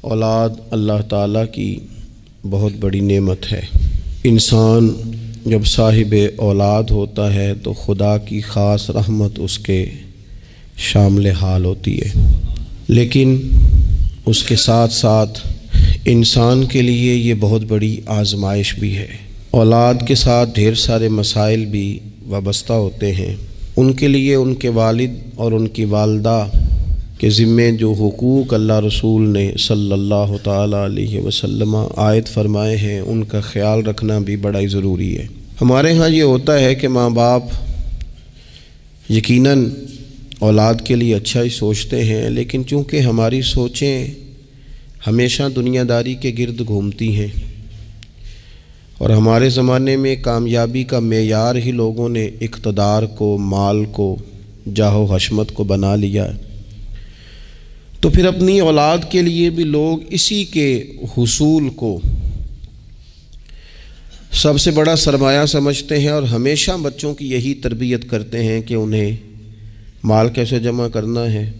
اولاد اللہ تعالیٰ کی بہت بڑی نعمت ہے۔ انسان جب صاحب اولاد ہوتا ہے تو خدا کی خاص رحمت اس کے شامل حال ہوتی ہے، لیکن اس کے ساتھ ساتھ انسان کے لیے یہ بہت بڑی آزمائش بھی ہے۔ اولاد کے ساتھ ڈھیر سارے مسائل بھی وابستہ ہوتے ہیں۔ ان کے لیے ان کے والد اور ان کی والدہ کے ذمے جو حقوق اللہ رسول نے صلی اللہ تعالیٰ علیہ وسلم عائد فرمائے ہیں ان کا خیال رکھنا بھی بڑا ہی ضروری ہے۔ ہمارے ہاں یہ ہوتا ہے کہ ماں باپ یقیناً اولاد کے لیے اچھا ہی سوچتے ہیں، لیکن چونکہ ہماری سوچیں ہمیشہ دنیا داری کے گرد گھومتی ہیں اور ہمارے زمانے میں کامیابی کا معیار ہی لوگوں نے اقتدار کو، مال کو، جاہ و حشمت کو بنا لیا ہے، تو پھر اپنی اولاد کے لیے بھی لوگ اسی کے حصول کو سب سے بڑا سرمایہ سمجھتے ہیں اور ہمیشہ بچوں کی یہی تربیت کرتے ہیں کہ انہیں مال کیسے جمع کرنا ہے،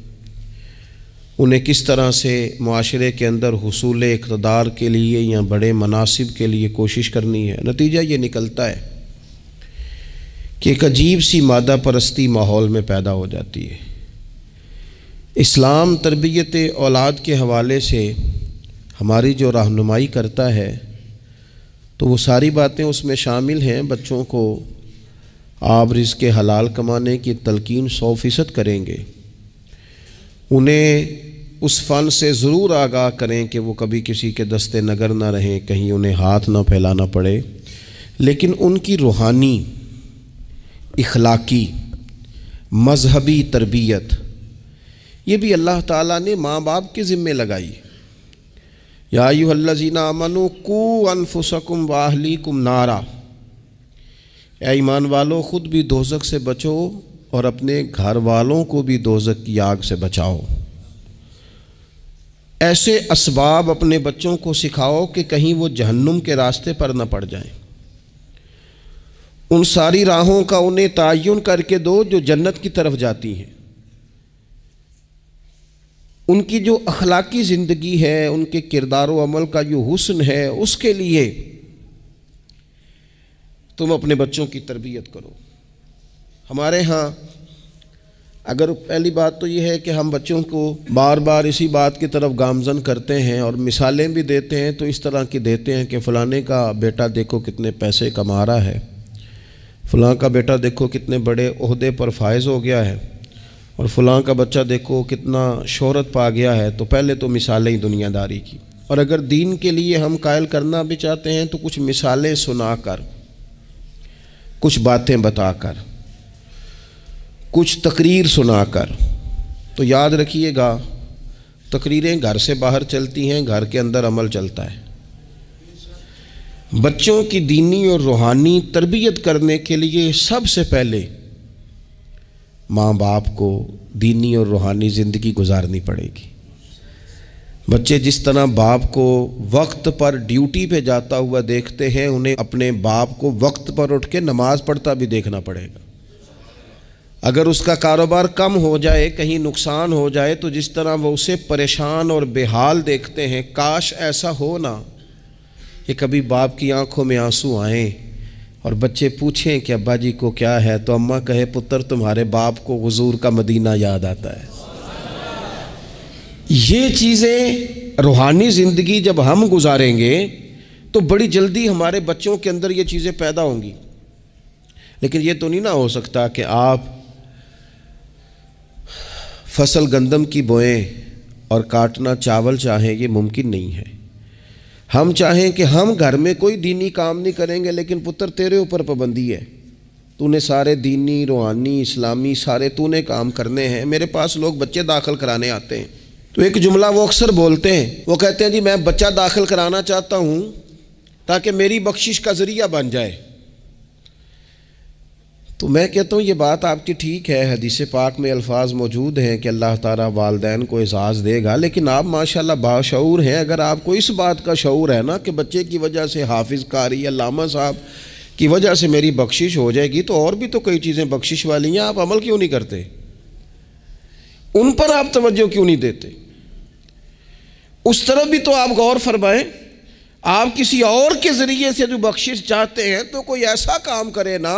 انہیں کس طرح سے معاشرے کے اندر حصول اقتدار کے لیے یا بڑے مناصب کے لیے کوشش کرنی ہے۔ نتیجہ یہ نکلتا ہے کہ ایک عجیب سی مادہ پرستی ماحول میں پیدا ہو جاتی ہے۔ اسلام تربیت اولاد کے حوالے سے ہماری جو رہنمائی کرتا ہے تو وہ ساری باتیں اس میں شامل ہیں۔ بچوں کو آپ رزق حلال کمانے کی تلقین 100% کریں گے، انہیں اس فن سے ضرور آگاہ کریں کہ وہ کبھی کسی کے دستے نگر نہ رہیں، کہیں انہیں ہاتھ نہ پھیلانا پڑے، لیکن ان کی روحانی، اخلاقی، مذہبی تربیت یہ بھی اللہ تعالیٰ نے ماں باپ کے ذمے لگائی۔ یا ایھا الذین آمنوا قوا انفسکم واہلیکم نارا، اے ایمان والو خود بھی دوزخ سے بچو اور اپنے گھر والوں کو بھی دوزخ کی آگ سے بچاؤ۔ ایسے اسباب اپنے بچوں کو سکھاؤ کہ کہیں وہ جہنم کے راستے پر نہ پڑ جائیں۔ ان ساری راہوں کا انہیں تعین کر کے دو جو جنت کی طرف جاتی ہیں۔ ان کی جو اخلاقی زندگی ہے، ان کے کردار و عمل کا جو حسن ہے، اس کے لیے تم اپنے بچوں کی تربیت کرو۔ ہمارے ہاں اگر پہلی بات تو یہ ہے کہ ہم بچوں کو بار بار اسی بات کی طرف گامزن کرتے ہیں اور مثالیں بھی دیتے ہیں تو اس طرح کی دیتے ہیں کہ فلانے کا بیٹا دیکھو کتنے پیسے کما رہا ہے، فلاں کا بیٹا دیکھو کتنے بڑے عہدے پر فائز ہو گیا ہے، اور فلاں کا بچہ دیکھو کتنا شہرت پا گیا ہے۔ تو پہلے تو مثالیں ہی دنیا داری کی، اور اگر دین کے لیے ہم قائل کرنا بھی چاہتے ہیں تو کچھ مثالیں سنا کر، کچھ باتیں بتا کر، کچھ تقریر سنا کر۔ تو یاد رکھیے گا تقریریں گھر سے باہر چلتی ہیں، گھر کے اندر عمل چلتا ہے۔ بچوں کی دینی اور روحانی تربیت کرنے کے لیے سب سے پہلے ماں باپ کو دینی اور روحانی زندگی گزارنی پڑے گی۔ بچے جس طرح باپ کو وقت پر ڈیوٹی پہ جاتا ہوا دیکھتے ہیں، انہیں اپنے باپ کو وقت پر اٹھ کے نماز پڑھتا بھی دیکھنا پڑے گا۔ اگر اس کا کاروبار کم ہو جائے، کہیں نقصان ہو جائے، تو جس طرح وہ اسے پریشان اور بے حال دیکھتے ہیں، کاش ایسا ہو نا کہ کبھی باپ کی آنکھوں میں آنسو آئیں اور بچے پوچھیں کہ ابا جی کو کیا ہے، تو اماں کہے پتر تمہارے باپ کو حضور کا مدینہ یاد آتا ہے۔ یہ چیزیں روحانی زندگی جب ہم گزاریں گے تو بڑی جلدی ہمارے بچوں کے اندر یہ چیزیں پیدا ہوں گی۔ لیکن یہ تو نہیں نہ ہو سکتا کہ آپ فصل گندم کی بوئیں اور کاٹنا چاول چاہیں، یہ ممکن نہیں ہے۔ ہم چاہیں کہ ہم گھر میں کوئی دینی کام نہیں کریں گے، لیکن پتر تیرے اوپر پابندی ہے، تو نے سارے دینی، روحانی، اسلامی سارے تو نے کام کرنے ہیں۔ میرے پاس لوگ بچے داخل کرانے آتے ہیں تو ایک جملہ وہ اکثر بولتے ہیں، وہ کہتے ہیں جی میں بچہ داخل کرانا چاہتا ہوں تاکہ میری بخشش کا ذریعہ بن جائے۔ تو میں کہتا ہوں یہ بات آپ کی ٹھیک ہے، حدیث پاک میں الفاظ موجود ہیں کہ اللہ تعالیٰ والدین کو اعزاز دے گا، لیکن آپ ماشاءاللہ باشعور ہیں۔ اگر آپ کو اس بات کا شعور ہے نا کہ بچے کی وجہ سے حافظ قاری علامہ صاحب کی وجہ سے میری بخشش ہو جائے گی، تو اور بھی تو کئی چیزیں بخشش والی ہیں، آپ عمل کیوں نہیں کرتے؟ ان پر آپ توجہ کیوں نہیں دیتے؟ اس طرف بھی تو آپ غور فرمائیں. آپ کسی اور کے ذریعے سے جو بخشش چاہتے ہیں تو کوئی ایسا کام کرے نا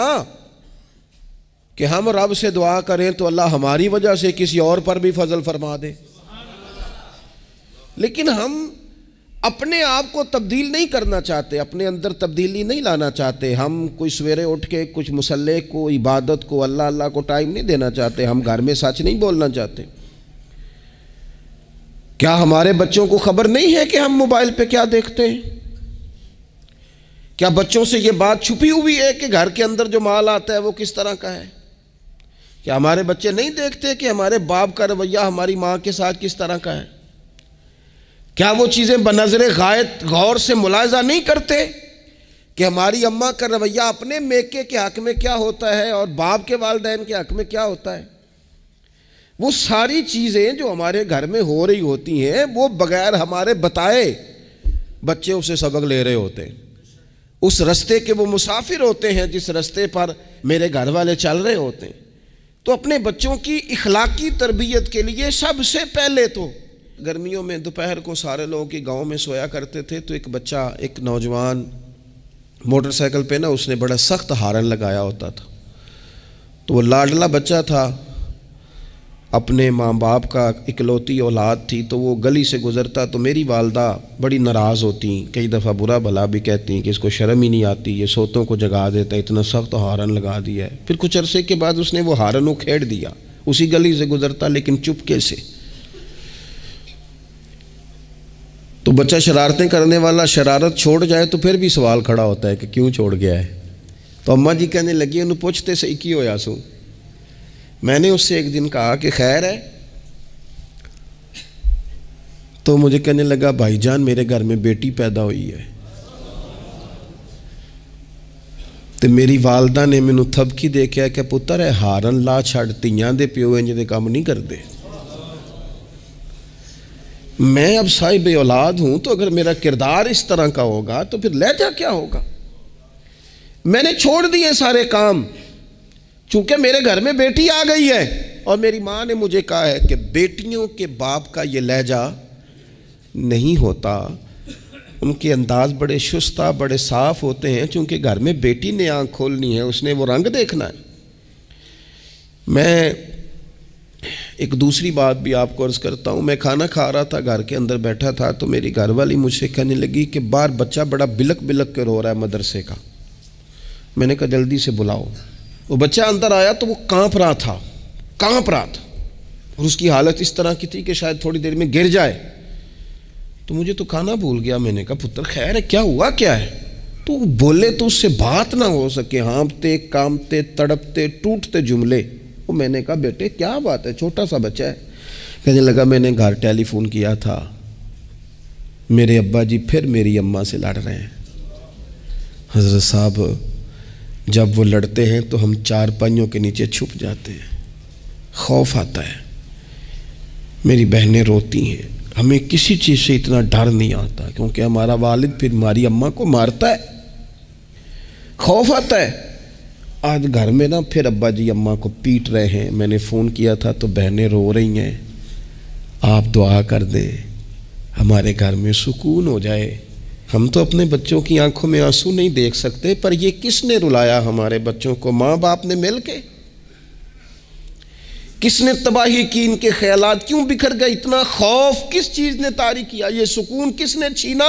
کہ ہم رب سے دعا کریں تو اللہ ہماری وجہ سے کسی اور پر بھی فضل فرما دے. لیکن ہم اپنے آپ کو تبدیل نہیں کرنا چاہتے، اپنے اندر تبدیلی نہیں لانا چاہتے. ہم کوئی سویرے اٹھ کے کچھ مصلی کو، عبادت کو، اللہ کو ٹائم نہیں دینا چاہتے. ہم گھر میں سچ نہیں بولنا چاہتے. کیا ہمارے بچوں کو خبر نہیں ہے کہ ہم موبائل پہ کیا دیکھتے ہیں؟ کیا بچوں سے یہ بات چھپی ہوئی ہے کہ گھر کے اندر جو مال آتا ہے وہ کس طرح کا ہے؟ کیا ہمارے بچے نہیں دیکھتے کہ ہمارے باپ کا رویہ ہماری ماں کے ساتھ کس طرح کا ہے؟ کیا وہ چیزیں بنظر غائب غور سے ملاحظہ نہیں کرتے کہ ہماری اماں کا رویہ اپنے میکے کے حق میں کیا ہوتا ہے اور باپ کے والدین کے حق میں کیا ہوتا ہے؟ وہ ساری چیزیں جو ہمارے گھر میں ہو رہی ہوتی ہیں وہ بغیر ہمارے بتائے بچے اسے سبق لے رہے ہوتے ہیں. اس رستے کے وہ مسافر ہوتے ہیں جس رستے پر میرے گھر والے چل رہے ہوتے ہیں. تو اپنے بچوں کی اخلاقی تربیت کے لیے سب سے پہلے تو گرمیوں میں دوپہر کو سارے لوگ ہی گاؤں میں سویا کرتے تھے تو ایک بچہ، ایک نوجوان موٹر سائیکل پہ نا اس نے بڑا سخت ہارن لگایا ہوتا تھا. تو وہ لاڈلا بچہ تھا، اپنے ماں باپ کا اکلوتی اولاد تھی. تو وہ گلی سے گزرتا تو میری والدہ بڑی ناراض ہوتی، کئی دفعہ برا بھلا بھی کہتی کہ اس کو شرم ہی نہیں آتی، یہ سوتوں کو جگا دیتا ہے، اتنا سخت ہارن لگا دیا ہے. پھر کچھ عرصے کے بعد اس نے وہ ہارن اکھیڑ دیا، اسی گلی سے گزرتا لیکن چپکے سے. تو بچہ شرارتیں کرنے والا شرارت چھوڑ جائے تو پھر بھی سوال کھڑا ہوتا ہے کہ کیوں چھوڑ گیا ہے. تو اماں جی کہنے لگی انہوں پوچھتے سے کی ہویا سو. میں نے اس سے ایک دن کہا کہ خیر ہے؟ تو مجھے کہنے لگا بھائی جان میرے گھر میں بیٹی پیدا ہوئی ہے. تو میری والدہ نے مینوں تھبکی دے کے کہ پتر ہے ہارن لا چھڑ تیاں دے پیو انج دے کام نہیں کردے. میں اب صاحب اولاد ہوں تو اگر میرا کردار اس طرح کا ہوگا تو پھر لہجہ کیا ہوگا؟ میں نے چھوڑ دیے سارے کام چونکہ میرے گھر میں بیٹی آ گئی ہے اور میری ماں نے مجھے کہا ہے کہ بیٹیوں کے باپ کا یہ لہجہ نہیں ہوتا. ان کے انداز بڑے شستہ بڑے صاف ہوتے ہیں چونکہ گھر میں بیٹی نے آنکھ کھولنی ہے، اس نے وہ رنگ دیکھنا ہے. میں ایک دوسری بات بھی آپ کو عرض کرتا ہوں. میں کھانا کھا رہا تھا، گھر کے اندر بیٹھا تھا تو میری گھر والی مجھ سے کہنے لگی کہ باہر بچہ بڑا بلک بلک کے رو رہا ہے مدرسے کا. میں نے کہا جلدی سے بلاؤ. وہ بچہ اندر آیا تو وہ کانپ رہا تھا اور اس کی حالت اس طرح کی تھی کہ شاید تھوڑی دیر میں گر جائے. تو مجھے تو کھانا بھول گیا. میں نے کہا پتر خیر ہے، کیا ہوا کیا ہے؟ تو بولے تو اس سے بات نہ ہو سکے، ہانپتے کامتے تڑپتے ٹوٹتے جملے. وہ میں نے کہا بیٹے کیا بات ہے، چھوٹا سا بچہ ہے. کہنے لگا میں نے گھر ٹیلی فون کیا تھا، میرے ابا جی پھر میری اماں سے لڑ رہے ہیں. حضرت صاحب جب وہ لڑتے ہیں تو ہم چار پائیوں کے نیچے چھپ جاتے ہیں، خوف آتا ہے. میری بہنیں روتی ہیں، ہمیں کسی چیز سے اتنا ڈر نہیں آتا کیونکہ ہمارا والد پھر ہماری اماں کو مارتا ہے. خوف آتا ہے. آج گھر میں نا پھر ابا جی اماں کو پیٹ رہے ہیں. میں نے فون کیا تھا تو بہنیں رو رہی ہیں، آپ دعا کر دیں ہمارے گھر میں سکون ہو جائے. ہم تو اپنے بچوں کی آنکھوں میں آنسو نہیں دیکھ سکتے، پر یہ کس نے رلایا ہمارے بچوں کو؟ ماں باپ نے مل کے. کس نے تباہی کی؟ ان کے خیالات کیوں بکھر گئے؟ اتنا خوف کس چیز نے طاری کیا؟ یہ سکون کس نے چھینا؟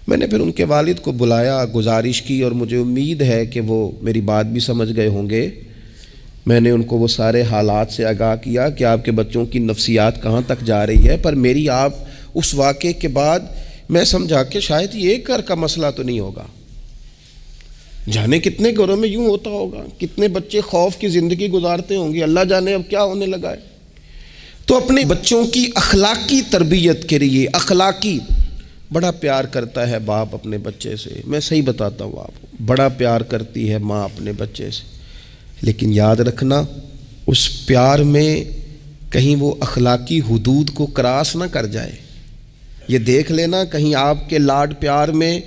میں نے پھر ان کے والد کو بلایا، گزارش کی، اور مجھے امید ہے کہ وہ میری بات بھی سمجھ گئے ہوں گے. میں نے ان کو وہ سارے حالات سے آگاہ کیا کہ آپ کے بچوں کی نفسیات کہاں تک جا رہی ہے. پر میری آپ اس واقعے کے بعد میں سمجھا کہ شاید یہ ایک گھر کا مسئلہ تو نہیں ہوگا، جانے کتنے گھروں میں یوں ہوتا ہوگا، کتنے بچے خوف کی زندگی گزارتے ہوں گے، اللہ جانے اب کیا ہونے لگا ہے. تو اپنے بچوں کی اخلاقی تربیت کے لیے اخلاقی بڑا پیار کرتا ہے باپ اپنے بچے سے. میں صحیح بتاتا ہوں آپ کو، بڑا پیار کرتی ہے ماں اپنے بچے سے. لیکن یاد رکھنا اس پیار میں کہیں وہ اخلاقی حدود کو کراس نہ کر جائے. یہ دیکھ لینا کہیں آپ کے لاڈ پیار میں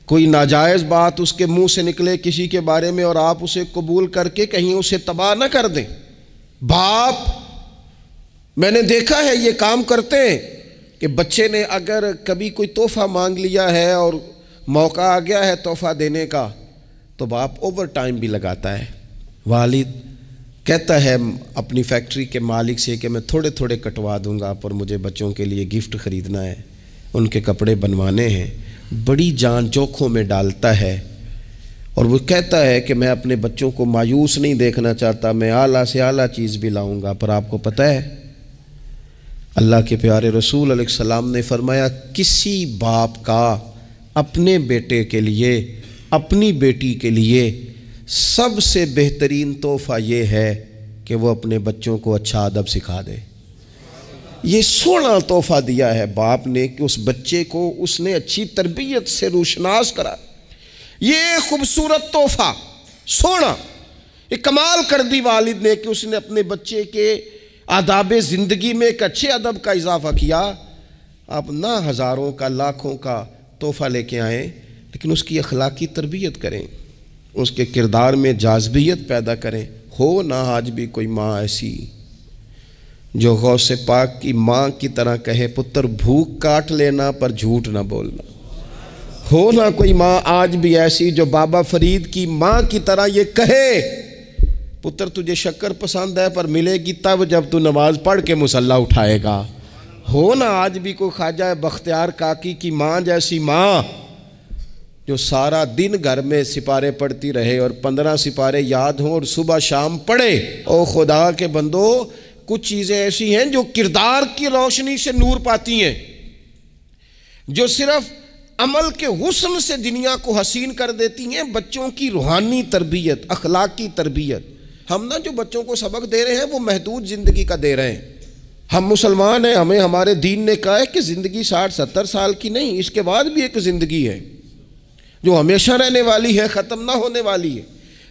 کوئی ناجائز بات اس کے منہ سے نکلے کسی کے بارے میں اور آپ اسے قبول کر کے کہیں اسے تباہ نہ کر دیں. باپ میں نے دیکھا ہے یہ کام کرتے ہیں کہ بچے نے اگر کبھی کوئی تحفہ مانگ لیا ہے اور موقع آ گیا ہے تحفہ دینے کا تو باپ اوور ٹائم بھی لگاتا ہے. والد کہتا ہے اپنی فیکٹری کے مالک سے کہ میں تھوڑے تھوڑے کٹوا دوں گا پر مجھے بچوں کے لیے گفٹ خریدنا ہے، ان کے کپڑے بنوانے ہیں، بڑی جان جوکھوں میں ڈالتا ہے. اور وہ کہتا ہے کہ میں اپنے بچوں کو مایوس نہیں دیکھنا چاہتا، میں اعلیٰ سے اعلیٰ چیز بھی لاؤں گا. پر آپ کو پتہ ہے اللہ کے پیارے رسول علیہ السلام نے فرمایا کسی باپ کا اپنے بیٹے کے لیے، اپنی بیٹی کے لیے سب سے بہترین تحفہ یہ ہے کہ وہ اپنے بچوں کو اچھا ادب سکھا دے. یہ سونا تحفہ دیا ہے باپ نے کہ اس بچے کو اس نے اچھی تربیت سے روشناس کرا. یہ خوبصورت تحفہ سونا یہ کمال کر دی والد نے کہ اس نے اپنے بچے کے آداب زندگی میں ایک اچھے ادب کا اضافہ کیا. آپ نہ ہزاروں کا لاکھوں کا تحفہ لے کے آئیں لیکن اس کی اخلاقی تربیت کریں، اس کے کردار میں جاذبیت پیدا کریں. ہو نہ آج بھی کوئی ماں ایسی جو غوث پاک کی ماں کی طرح کہے پتر بھوک کاٹ لینا پر جھوٹ نہ بولنا. ہو نہ کوئی ماں آج بھی ایسی جو بابا فرید کی ماں کی طرح یہ کہے پتر تجھے شکر پسند ہے پر ملے گی تب جب تو نماز پڑھ کے مصلی اٹھائے گا. ہو نہ آج بھی کوئی خواجہ بختیار کاکی کی ماں جیسی ماں جو سارا دن گھر میں سپارے پڑھتی رہے اور 15 سپارے یاد ہوں اور صبح شام پڑھے. او خدا کے بندو کچھ چیزیں ایسی ہیں جو کردار کی روشنی سے نور پاتی ہیں، جو صرف عمل کے حسن سے دنیا کو حسین کر دیتی ہیں. بچوں کی روحانی تربیت، اخلاقی تربیت. ہم جو بچوں کو سبق دے رہے ہیں وہ محدود زندگی کا دے رہے ہیں. ہم مسلمان ہیں، ہمیں ہمارے دین نے کہا ہے کہ زندگی 60-70 سال کی نہیں، اس کے بعد بھی ایک زندگی ہے جو ہمیشہ رہنے والی ہے، ختم نہ ہونے والی ہے.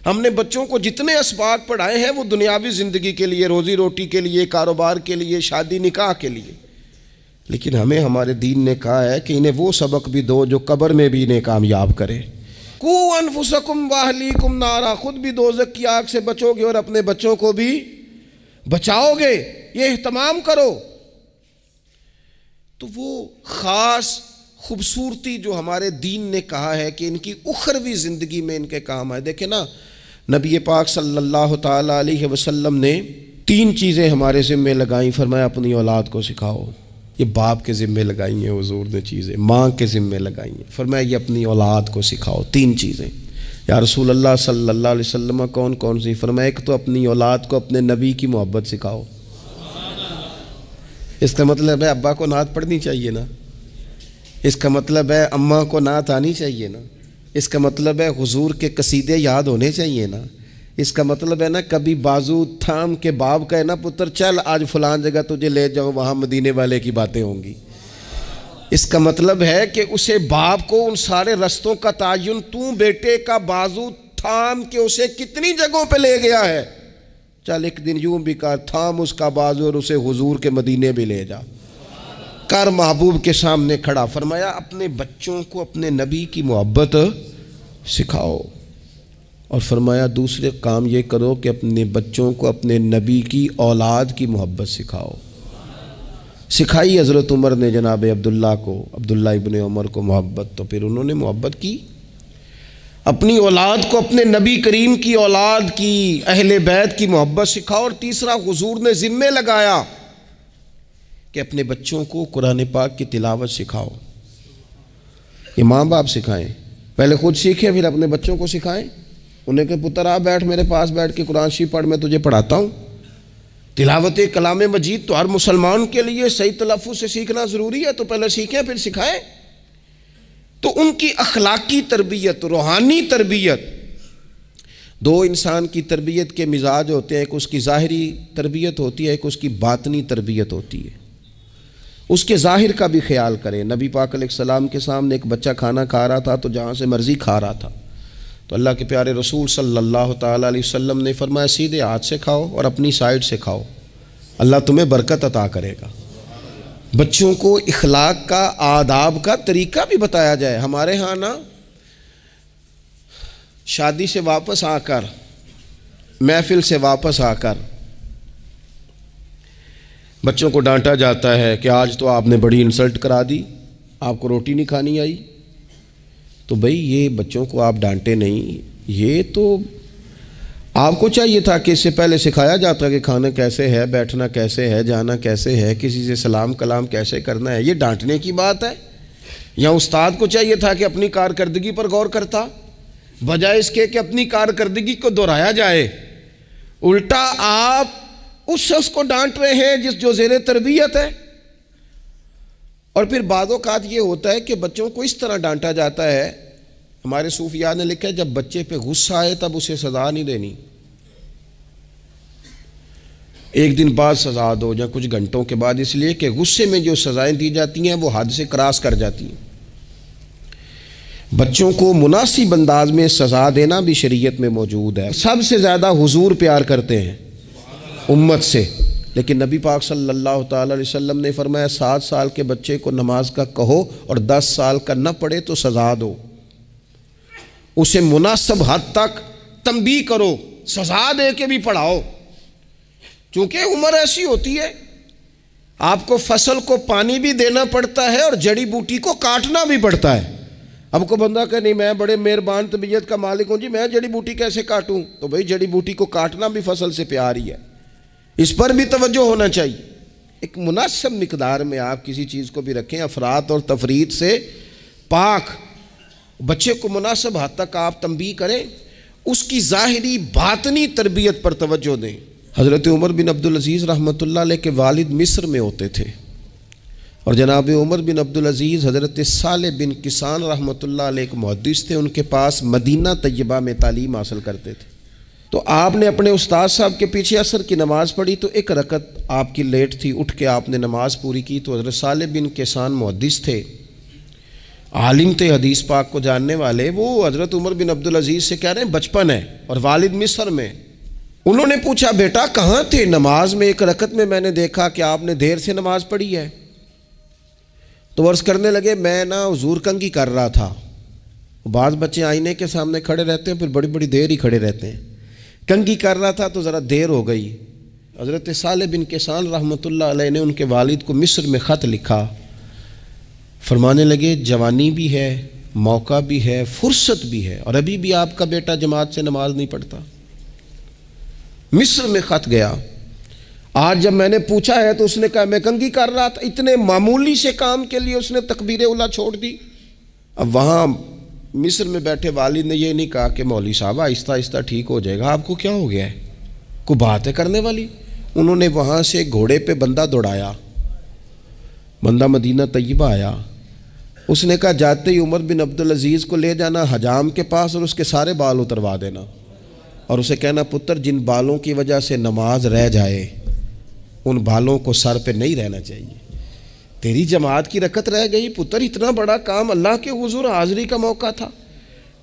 ہم نے بچوں کو جتنے اسباق پڑھائے ہیں وہ دنیاوی زندگی کے لیے، روزی روٹی کے لیے، کاروبار کے لیے، شادی نکاح کے لیے. لیکن ہمیں ہمارے دین نے کہا ہے کہ انہیں وہ سبق بھی دو جو قبر میں بھی انہیں کامیاب کرے. قُوا أَنفُسَكُمْ وَأَهْلِيكُمْ نَارًا، خود بھی دوزخ کی آگ سے بچو گے اور اپنے بچوں کو بھی بچاؤ گے. یہ اہتمام کرو. تو وہ خاص خوبصورتی جو ہمارے دین نے کہا ہے کہ ان کی اخروی زندگی میں ان کے کام آئے. دیکھیں نا نبی پاک صلی اللہ تعالیٰ علیہ وسلم نے 3 چیزیں ہمارے ذمہ لگائیں. فرمایا اپنی اولاد کو سکھاؤ. یہ باپ کے ذمہ لگائی ہیں حضور نے چیزیں، ماں کے ذمہ لگائی ہیں. فرمایا یہ اپنی اولاد کو سکھاؤ. 3 چیزیں. یا رسول اللہ صلی اللہ علیہ وسلم کون کون سی؟ فرمایا ایک تو اپنی اولاد کو اپنے نبی کی محبت سکھاؤ. اس کا مطلب ہے ابا کو نعت پڑھنی چاہیے نا، اس کا مطلب ہے اماں کو نعت آنی چاہیے نا، اس کا مطلب ہے حضور کے قصیدے یاد ہونے چاہیے نا، اس کا مطلب ہے نا کبھی بازو تھام کے باپ کا ہے نا پتر چل آج فلان جگہ تجھے لے جاؤ وہاں مدینے والے کی باتیں ہوں گی. اس کا مطلب ہے کہ اسے باپ کو ان سارے رستوں کا تعین تو بیٹے کا بازو تھام کے اسے کتنی جگہوں پہ لے گیا ہے. چل ایک دن یوں بھی کر تھام اس کا بازو اور اسے حضور کے مدینے بھی لے جا کر محبوب کے سامنے کھڑا. فرمایا اپنے بچوں کو اپنے نبی کی محبت سکھاؤ. اور فرمایا دوسرے کام یہ کرو کہ اپنے بچوں کو اپنے نبی کی اولاد کی محبت سکھاؤ. سکھائی حضرت عمر نے جناب عبداللہ کو، عبداللہ ابن عمر کو محبت، تو پھر انہوں نے محبت کی. اپنی اولاد کو اپنے نبی کریم کی اولاد کی، اہل بیت کی محبت سکھاؤ. اور تیسرا حضور نے ذمہ لگایا کہ اپنے بچوں کو قرآن پاک کی تلاوت سکھاؤ. یہ ماں باپ سکھائیں، پہلے خود سیکھیں پھر اپنے بچوں کو سکھائیں. انہیں کہ پتر آ بیٹھ میرے پاس بیٹھ کے قرآن شریف پڑھ، میں تجھے پڑھاتا ہوں. تلاوت کلام مجید تو ہر مسلمان کے لیے صحیح تلفظ سے سیکھنا ضروری ہے، تو پہلے سیکھیں پھر سکھائیں. تو ان کی اخلاقی تربیت، روحانی تربیت. 2 انسان کی تربیت کے مزاج ہوتے ہیں، ایک اس کی ظاہری تربیت ہوتی ہے، ایک اس کی باطنی تربیت ہوتی ہے. اس کے ظاہر کا بھی خیال کریں. نبی پاک علیہ السلام کے سامنے ایک بچہ کھانا کھا رہا تھا تو جہاں سے مرضی کھا رہا تھا، تو اللہ کے پیارے رسول صلی اللہ تعالیٰ علیہ وسلم نے فرمایا سیدھے ہاتھ سے کھاؤ اور اپنی سائیڈ سے کھاؤ، اللہ تمہیں برکت عطا کرے گا. بچوں کو اخلاق کا، آداب کا طریقہ بھی بتایا جائے. ہمارے ہاں نا شادی سے واپس آ کر، محفل سے واپس آ کر بچوں کو ڈانٹا جاتا ہے کہ آج تو آپ نے بڑی انسلٹ کرا دی، آپ کو روٹی نہیں کھانی آئی۔ تو بھئی یہ بچوں کو آپ ڈانٹے نہیں، یہ تو آپ کو چاہیے تھا کہ اس سے پہلے سکھایا جاتا کہ کھانا کیسے ہے، بیٹھنا کیسے ہے، جانا کیسے ہے، کسی سے سلام کلام کیسے کرنا ہے۔ یہ ڈانٹنے کی بات ہے؟ یا استاد کو چاہیے تھا کہ اپنی کارکردگی پر غور کرتا، بجائے اس کے کہ اپنی کارکردگی کو دہرایا جائے۔ الٹا آپ اس شخص کو ڈانٹ رہے ہیں جو زیر تربیت ہے۔ اور پھر بعض اوقات یہ ہوتا ہے کہ بچوں کو اس طرح ڈانٹا جاتا ہے، ہمارے صوفیاء نے لکھا ہے جب بچے پہ غصہ آئے تب اسے سزا نہیں دینی، ایک دن بعد سزا دو یا کچھ گھنٹوں کے بعد، اس لیے کہ غصے میں جو سزائیں دی جاتی ہیں وہ حد سے کراس کر جاتی ہیں۔ بچوں کو مناسب انداز میں سزا دینا بھی شریعت میں موجود ہے۔ سب سے زیادہ حضور پیار کرتے ہیں امت سے، لیکن نبی پاک صلی اللہ تعالی علیہ وسلم نے فرمایا 7 سال کے بچے کو نماز کا کہو اور 10 سال کا نہ پڑھے تو سزا دو، اسے مناسب حد تک تنبیہ کرو، سزا دے کے بھی پڑھاؤ، چونکہ عمر ایسی ہوتی ہے آپ کو فصل کو پانی بھی دینا پڑتا ہے اور جڑی بوٹی کو کاٹنا بھی پڑتا ہے۔ اب کو بندہ کہ نہیں میں بڑے مہربان طبیعت کا مالک ہوں جی، میں جڑی بوٹی کیسے کاٹوں؟ تو بھئی جڑی بوٹی کو کاٹنا بھی فصل سے پیار ہی ہے، اس پر بھی توجہ ہونا چاہیے۔ ایک مناسب مقدار میں آپ کسی چیز کو بھی رکھیں، افراط اور تفریط سے پاک، بچے کو مناسب حد تک آپ تنبیہ کریں، اس کی ظاہری باطنی تربیت پر توجہ دیں۔ حضرت عمر بن عبدالعزیز رحمۃ اللہ علیہ کے والد مصر میں ہوتے تھے، اور جناب عمر بن عبدالعزیز حضرت صالح بن کسان رحمۃ اللہ علیہ ایک محدث تھے، ان کے پاس مدینہ طیبہ میں تعلیم حاصل کرتے تھے۔ تو آپ نے اپنے استاد صاحب کے پیچھے عصر کی نماز پڑھی تو ایک رکعت آپ کی لیٹ تھی، اٹھ کے آپ نے نماز پوری کی تو حضرت صالح بن کسان محدث تھے، عالم تھے، حدیث پاک کو جاننے والے، وہ حضرت عمر بن عبدالعزیز سے کہہ رہے ہیں بچپن ہے اور والد مصر میں۔ انہوں نے پوچھا بیٹا کہاں تھے؟ نماز میں ایک رکعت میں نے دیکھا کہ آپ نے دیر سے نماز پڑھی ہے۔ تو عرض کرنے لگے میں حضور کنگھی کر رہا تھا۔ بعض بچے آئینے کے سامنے کھڑے رہتے ہیں پھر بڑی بڑی دیر ہی کھڑے رہتے ہیں، کنگھی کر رہا تھا تو ذرا دیر ہو گئی۔ حضرت صالح بن کسان رحمۃ اللہ علیہ نے ان کے والد کو مصر میں خط لکھا، فرمانے لگے جوانی بھی ہے، موقع بھی ہے، فرصت بھی ہے، اور ابھی بھی آپ کا بیٹا جماعت سے نماز نہیں پڑھتا۔ مصر میں خط گیا، آج جب میں نے پوچھا ہے تو اس نے کہا میں کنگھی کر رہا تھا۔ اتنے معمولی سے کام کے لیے اس نے تکبیر اولیٰ چھوڑ دی۔ اب وہاں مصر میں بیٹھے والد نے یہ نہیں کہا کہ مولوی صاحب آہستہ آہستہ ٹھیک ہو جائے گا، آپ کو کیا ہو گیا ہے، کوئی بات ہے کرنے والی؟ انہوں نے وہاں سے گھوڑے پہ بندہ دوڑایا، بندہ مدینہ طیبہ آیا، اس نے کہا جاتے ہی عمر بن عبدالعزیز کو لے جانا حجام کے پاس اور اس کے سارے بال اتروا دینا، اور اسے کہنا پتر جن بالوں کی وجہ سے نماز رہ جائے ان بالوں کو سر پہ نہیں رہنا چاہیے، تیری جماعت کی رکعت رہ گئی پتر، اتنا بڑا کام، اللہ کے حضور حاضری کا موقع تھا۔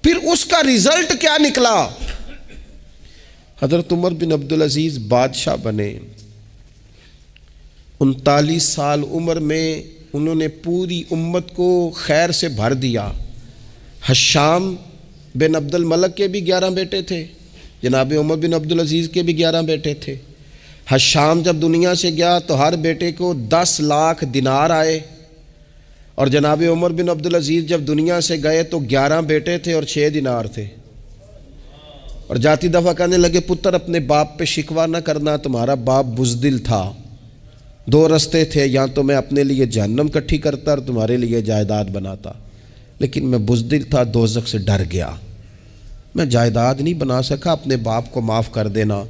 پھر اس کا ریزلٹ کیا نکلا؟ حضرت عمر بن عبدالعزیز بادشاہ بنے، 39 سال عمر میں انہوں نے پوری امت کو خیر سے بھر دیا۔ حشام بن عبد الملک کے بھی 11 بیٹے تھے، جناب عمر بن عبدالعزیز کے بھی 11 بیٹے تھے۔ حشام جب دنیا سے گیا تو ہر بیٹے کو 10 لاکھ دینار آئے، اور جناب عمر بن عبدالعزیز جب دنیا سے گئے تو 11 بیٹے تھے اور 6 دینار تھے، اور جاتی دفعہ کہنے لگے پتر اپنے باپ پہ شکوہ نہ کرنا، تمہارا باپ بزدل تھا، 2 رستے تھے، یا تو میں اپنے لیے جہنم کٹھی کرتا اور تمہارے لیے جائیداد بناتا، لیکن میں بزدل تھا، دوزخ سے ڈر گیا، میں جائیداد نہیں بنا سکا، اپنے باپ کو معاف کر دینا۔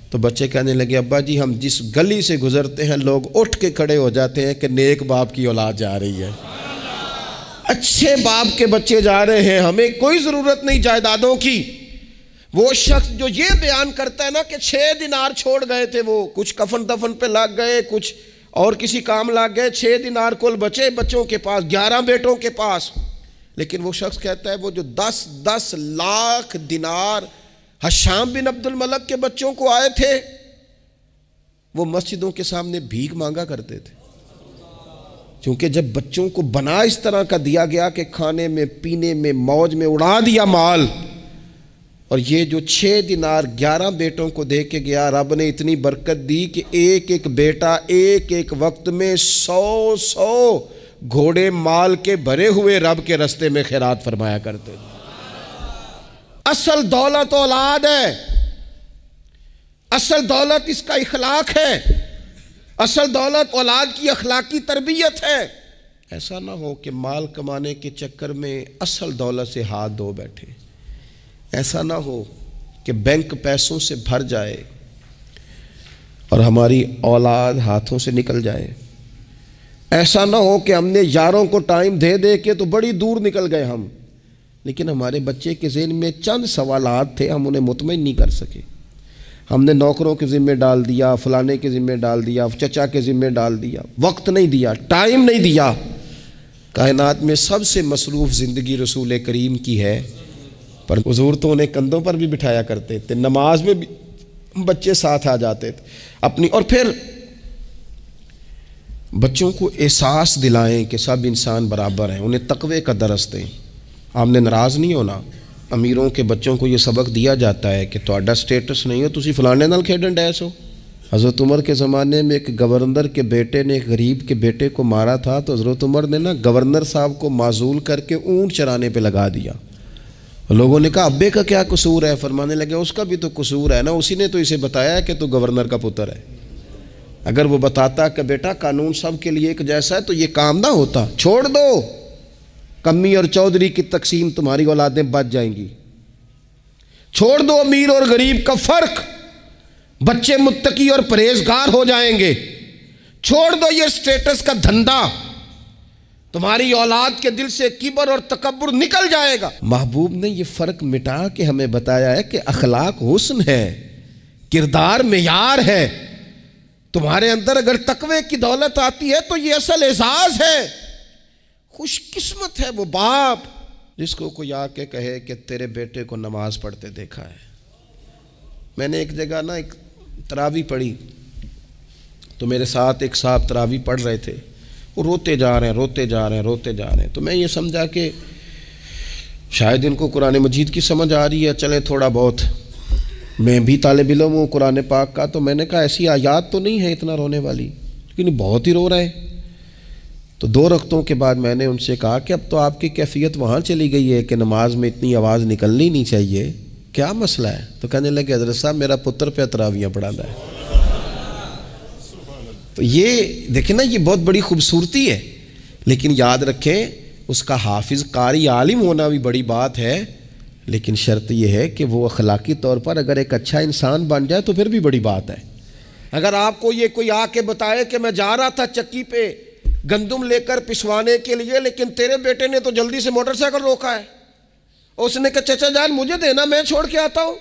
تو بچے کہنے لگے ابا جی ہم جس گلی سے گزرتے ہیں لوگ اٹھ کے کھڑے ہو جاتے ہیں کہ نیک باپ کی اولاد جا رہی ہے، اچھے باپ کے بچے جا رہے ہیں، ہمیں کوئی ضرورت نہیں جائیدادوں کی۔ وہ شخص جو یہ بیان کرتا ہے نا کہ 6 دینار چھوڑ گئے تھے، وہ کچھ کفن دفن پہ لگ گئے، کچھ اور کسی کام لگ گئے، 6 دینار کل بچے بچوں کے پاس، 11 بیٹوں کے پاس، لیکن وہ شخص کہتا ہے وہ جو 10 لاکھ دینار حشام بن عبد الملک کے بچوں کو آئے تھے، وہ مسجدوں کے سامنے بھیک مانگا کرتے تھے، کیونکہ جب بچوں کو بنا اس طرح کا دیا گیا کہ کھانے میں پینے میں موج میں اڑا دیا مال، اور یہ جو 6 دینار 11 بیٹوں کو دے کے گیا، رب نے اتنی برکت دی کہ ایک ایک بیٹا ایک ایک وقت میں 100 گھوڑے مال کے بھرے ہوئے رب کے رستے میں خیرات فرمایا کرتے تھے۔ اصل دولت اولاد ہے، اصل دولت اس کا اخلاق ہے، اصل دولت اولاد کی اخلاقی تربیت ہے۔ ایسا نہ ہو کہ مال کمانے کے چکر میں اصل دولت سے ہاتھ دھو بیٹھے، ایسا نہ ہو کہ بینک پیسوں سے بھر جائے اور ہماری اولاد ہاتھوں سے نکل جائے، ایسا نہ ہو کہ ہم نے یاروں کو ٹائم دے دے کے تو بڑی دور نکل گئے ہم، لیکن ہمارے بچے کے ذہن میں چند سوالات تھے، ہم انہیں مطمئن نہیں کر سکے، ہم نے نوکروں کے ذمہ ڈال دیا، فلانے کے ذمہ ڈال دیا، چچا کے ذمہ ڈال دیا، وقت نہیں دیا، ٹائم نہیں دیا۔ کائنات میں سب سے مصروف زندگی رسول کریم کی ہے، پر حضور تو انہیں کندھوں پر بھی بٹھایا کرتے تھے، نماز میں بھی بچے ساتھ آ جاتے تھے اپنی، اور پھر بچوں کو احساس دلائیں کہ سب انسان برابر ہیں، انہیں تقوی کا درس دیں۔ آپ نے ناراض نہیں ہونا، امیروں کے بچوں کو یہ سبق دیا جاتا ہے کہ تہاڈا سٹیٹس نہیں ہو تسی فلانے نال کھیڈن ڈیس ہو۔ حضرت عمر کے زمانے میں ایک گورنر کے بیٹے نے ایک غریب کے بیٹے کو مارا تھا، تو حضرت عمر نے گورنر صاحب کو معزول کر کے اونٹ چرانے پہ لگا دیا۔ لوگوں نے کہا ابے کا کیا قصور ہے؟ فرمانے لگے اس کا بھی تو قصور ہے نا، اسی نے تو اسے بتایا کہ تو گورنر کا پتر ہے، اگر وہ بتاتا کہ بیٹا قانون سب کے لیے ایک جیسا ہے تو یہ کام نہ ہوتا۔ چھوڑ دو، کمی اور چودھری کی تقسیم، تمہاری اولادیں بچ جائیں گی۔ چھوڑ دو امیر اور غریب کا فرق، بچے متقی اور پرہیزگار ہو جائیں گے۔ چھوڑ دو یہ سٹیٹس کا دھندا، تمہاری اولاد کے دل سے کبر اور تکبر نکل جائے گا۔ محبوب نے یہ فرق مٹا کے ہمیں بتایا ہے کہ اخلاق حسن ہے، کردار معیار ہے۔ تمہارے اندر اگر تقوی کی دولت آتی ہے تو یہ اصل اعزاز ہے۔ خوش قسمت ہے وہ باپ جس کو کوئی آ کے کہے کہ تیرے بیٹے کو نماز پڑھتے دیکھا ہے۔ میں نے ایک جگہ ایک تراویح پڑھی تو میرے ساتھ ایک صاحب تراویح پڑھ رہے تھے، وہ روتے جا رہے ہیں، تو میں یہ سمجھا کہ شاید ان کو قرآن مجید کی سمجھ آ رہی ہے، چلے تھوڑا بہت، میں بھی طالب علم ہوں قرآن پاک کا، تو میں نے کہا ایسی آیات تو نہیں ہے اتنا رونے والی، لیکن بہت ہی رو رہے ہیں۔ تو 2 رکعتوں کے بعد میں نے ان سے کہا کہ اب تو آپ کی کیفیت وہاں چلی گئی ہے کہ نماز میں اتنی آواز نکلنی نہیں چاہیے، کیا مسئلہ ہے؟ تو کہنے لگے حضرت صاحب میرا پتر پہ تراویحاں پڑھاتا ہے۔ تو یہ دیکھیں نا، یہ بہت بڑی خوبصورتی ہے، لیکن یاد رکھیں اس کا حافظ قاری عالم ہونا بھی بڑی بات ہے، لیکن شرط یہ ہے کہ وہ اخلاقی طور پر اگر ایک اچھا انسان بن جائے تو پھر بھی بڑی بات ہے۔ اگر آپ کو یہ کوئی آ کے بتائے کہ میں جا رہا تھا چکی پہ گندم لے کر پسوانے کے لیے، لیکن تیرے بیٹے نے تو جلدی سے موٹر سائیکل روکا ہے، اس نے کہا چچا جان مجھے دینا، میں چھوڑ کے آتا ہوں،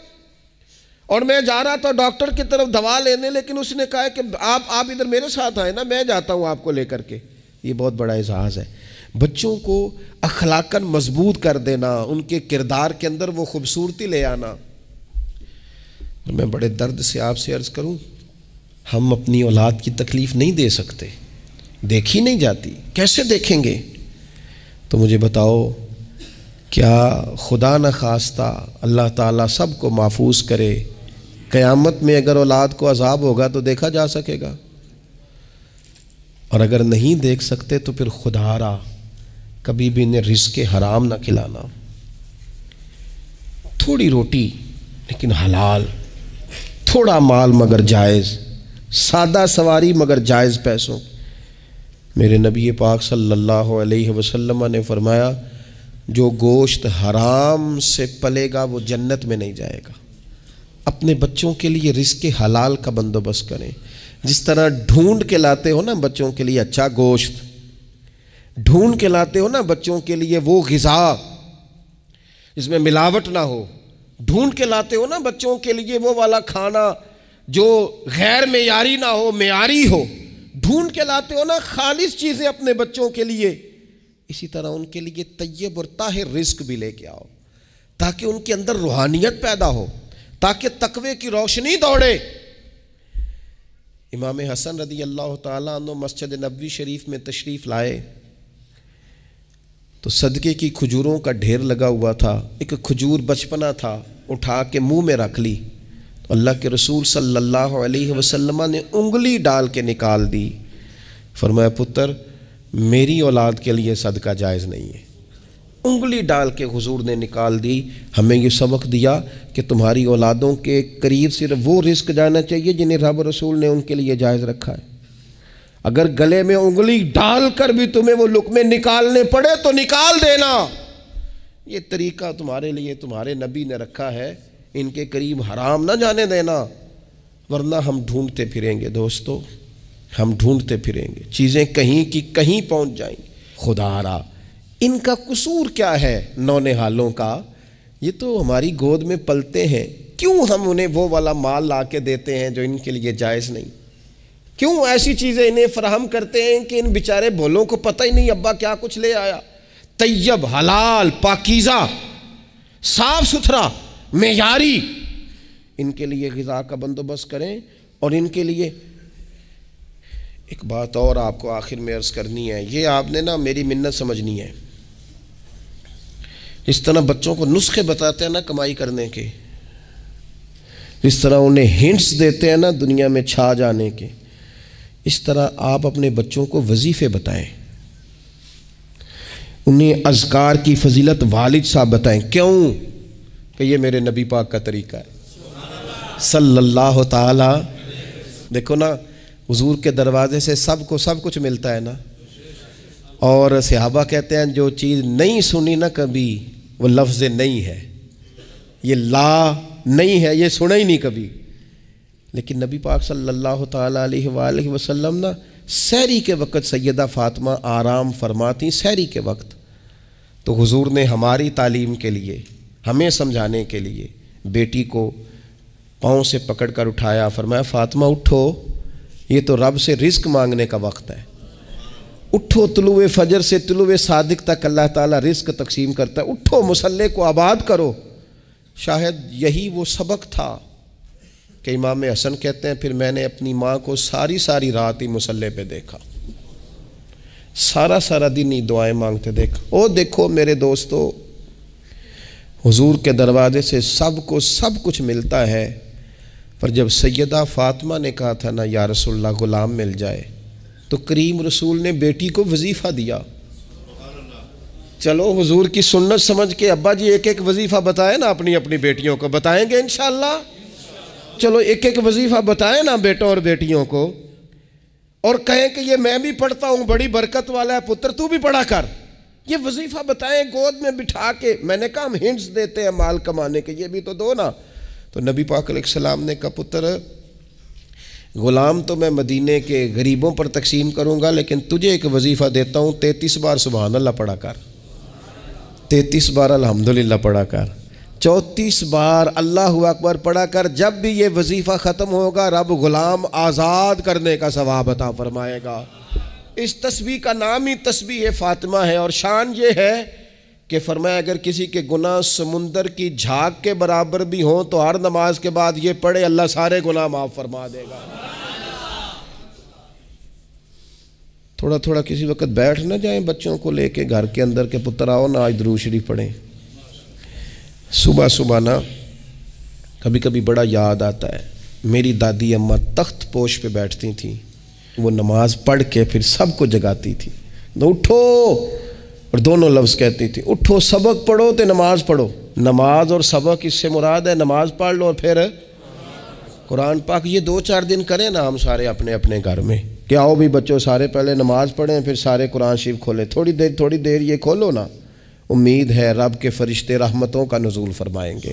اور میں جا رہا تھا ڈاکٹر کی طرف دوا لینے، لیکن اس نے کہا کہ آپ ادھر میرے ساتھ آئے نا، میں جاتا ہوں آپ کو لے کر کے۔ یہ بہت بڑا اعزاز ہے، بچوں کو اخلاقاً مضبوط کر دینا، ان کے کردار کے اندر وہ خوبصورتی لے آنا۔ میں بڑے درد سے آپ سے عرض کروں، ہم اپنی اولاد کی تکلیف نہیں دے سکتے، دیکھی نہیں جاتی، کیسے دیکھیں گے؟ تو مجھے بتاؤ، کیا خدا نہ خواستہ اللہ تعالیٰ سب کو محفوظ کرے، قیامت میں اگر اولاد کو عذاب ہوگا تو دیکھا جا سکے گا؟ اور اگر نہیں دیکھ سکتے تو پھر خدا را کبھی بھی انہیں رزق حرام نہ کھلانا، تھوڑی روٹی لیکن حلال، تھوڑا مال مگر جائز، سادہ سواری مگر جائز پیسوں۔ میرے نبی پاک صلی اللہ علیہ وسلم نے فرمایا جو گوشت حرام سے پلے گا وہ جنت میں نہیں جائے گا۔ اپنے بچوں کے لیے رزق حلال کا بندوبست کریں، جس طرح ڈھونڈ کے لاتے ہو نا بچوں کے لیے اچھا گوشت، ڈھونڈ کے لاتے ہو نا بچوں کے لیے وہ غذا جس میں ملاوٹ نہ ہو، ڈھونڈ کے لاتے ہو نا بچوں کے لیے وہ والا کھانا جو غیر معیاری نہ ہو، معیاری ہو، ڈھونڈ کے لاتے ہو نا خالص چیزیں اپنے بچوں کے لیے، اسی طرح ان کے لیے طیب اور طاہر رزق بھی لے کے آؤ تاکہ ان کے اندر روحانیت پیدا ہو، تاکہ تقوی کی روشنی دوڑے۔ امام حسن رضی اللہ تعالیٰ عنہ مسجد نبوی شریف میں تشریف لائے تو صدقے کی کھجوروں کا ڈھیر لگا ہوا تھا، ایک کھجور بچپنا تھا، اٹھا کے منہ میں رکھ لی تو اللہ کے رسول صلی اللہ علیہ وسلم نے انگلی ڈال کے نکال دی. فرمایا پتر میری اولاد کے لیے صدقہ جائز نہیں ہے. انگلی ڈال کے حضور نے نکال دی. ہمیں یہ سبق دیا کہ تمہاری اولادوں کے قریب صرف وہ رزق جانا چاہیے جنہیں رب رسول نے ان کے لیے جائز رکھا ہے. اگر گلے میں انگلی ڈال کر بھی تمہیں وہ لقمے نکالنے پڑے تو نکال دینا. یہ طریقہ تمہارے لیے تمہارے نبی نے رکھا ہے, ان کے قریب حرام نہ جانے دینا, ورنہ ہم ڈھونڈتے پھریں گے دوستو, ہم ڈھونڈتے پھریں گے, چیزیں کہیں کی کہیں پہنچ جائیں گی. خدا را ان کا قصور کیا ہے نونہالوں کا؟ یہ تو ہماری گود میں پلتے ہیں, کیوں ہم انہیں وہ والا مال لا کے دیتے ہیں جو ان کے لیے جائز نہیں؟ کیوں ایسی چیزیں انہیں فراہم کرتے ہیں کہ ان بیچارے بھولوں کو پتہ ہی نہیں ابا کیا کچھ لے آیا؟ طیب, حلال, پاکیزہ, صاف ستھرا, معیاری ان کے لیے غذا کا بندوبست کریں. اور ان کے لیے ایک بات اور آپ کو آخر میں عرض کرنی ہے, یہ آپ نے نا میری منت سمجھنی ہے. اس طرح بچوں کو نسخے بتاتے ہیں نا کمائی کرنے کے, اس طرح انہیں ہنٹس دیتے ہیں نا دنیا میں چھا جانے کے, اس طرح آپ اپنے بچوں کو وظیفے بتائیں, انہیں اذکار کی فضیلت والد صاحب بتائیں. کیوں؟ کہ یہ میرے نبی پاک کا طریقہ ہے صلی اللہ تعالی. دیکھو نا حضور کے دروازے سے سب کو سب کچھ ملتا ہے نا, اور صحابہ کہتے ہیں جو چیز نہیں سنی نا کبھی وہ لفظ نہیں ہے, یہ لا نہیں ہے, یہ سنا ہی نہیں کبھی. لیکن نبی پاک صلی اللہ تعالیٰ علیہ وآلہ وسلم نا سحری کے وقت سیدہ فاطمہ آرام فرماتی سحری کے وقت, تو حضور نے ہماری تعلیم کے لیے, ہمیں سمجھانے کے لیے بیٹی کو پاؤں سے پکڑ کر اٹھایا, فرمایا فاطمہ اٹھو, یہ تو رب سے رزق مانگنے کا وقت ہے, اٹھو, طلوع فجر سے طلوع صادق تک اللہ تعالیٰ رزق تقسیم کرتا ہے, اٹھو مصلے کو آباد کرو. شاید یہی وہ سبق تھا کہ امام حسن کہتے ہیں پھر میں نے اپنی ماں کو ساری رات ہی مصلے پہ دیکھا, سارا دن ہی دعائیں مانگتے دیکھا. او دیکھو میرے دوستو, حضور کے دروازے سے سب کو سب کچھ ملتا ہے, پر جب سیدہ فاطمہ نے کہا تھا نا یا رسول اللہ غلام مل جائے, تو کریم رسول نے بیٹی کو وظیفہ دیا. چلو حضور کی سنت سمجھ کے ابا جی ایک وظیفہ بتائیں نا اپنی اپنی بیٹیوں کو, بتائیں گے انشاءاللہ. چلو ایک وظیفہ بتائیں نا بیٹوں اور بیٹیوں کو, اور کہیں کہ یہ میں بھی پڑھتا ہوں, بڑی برکت والا ہے پتر تو بھی پڑھا کر. یہ وظیفہ بتائیں گود میں بٹھا کے. میں نے کہا ہم ہنٹس دیتے ہیں مال کمانے کے, یہ بھی تو دو نا. تو نبی پاک علیہ السلام نے کہا پتر غلام تو میں مدینے کے غریبوں پر تقسیم کروں گا, لیکن تجھے ایک وظیفہ دیتا ہوں, 33 بار سبحان اللہ پڑھا کر, 33 بار الحمدللہ پڑھا کر, 34 بار اللہ اکبر پڑھا کر. جب بھی یہ وظیفہ ختم ہوگا رب غلام آزاد کرنے کا ثواب عطا فرمائے گا. اس تسبیح کا نام ہی تسبیح فاطمہ ہے, اور شان یہ ہے کہ فرمایا اگر کسی کے گناہ سمندر کی جھاگ کے برابر بھی ہوں تو ہر نماز کے بعد یہ پڑھے, اللہ سارے گناہ معاف فرما دے گا. تھوڑا کسی وقت بیٹھ نہ جائیں بچوں کو لے کے گھر کے اندر کے پتر آؤ نا آج درود شریف پڑھیں. صبح نا کبھی کبھی بڑا یاد آتا ہے, میری دادی اماں تخت پوش پہ بیٹھتی تھیں, وہ نماز پڑھ کے پھر سب کو جگاتی تھی, تو اٹھو, اور دونوں لفظ کہتی تھی, اٹھو سبق پڑھو تے نماز پڑھو. نماز اور سبق اس سے مراد ہے نماز پڑھ لو اور پھر قرآن پاک. یہ 2-4 دن کریں نا ہم سارے اپنے اپنے گھر میں, کہ آؤ بھی بچوں سارے پہلے نماز پڑھیں پھر سارے قرآن شریف کھولیں, تھوڑی دیر یہ کھولو نا, امید ہے رب کے فرشتے رحمتوں کا نزول فرمائیں گے.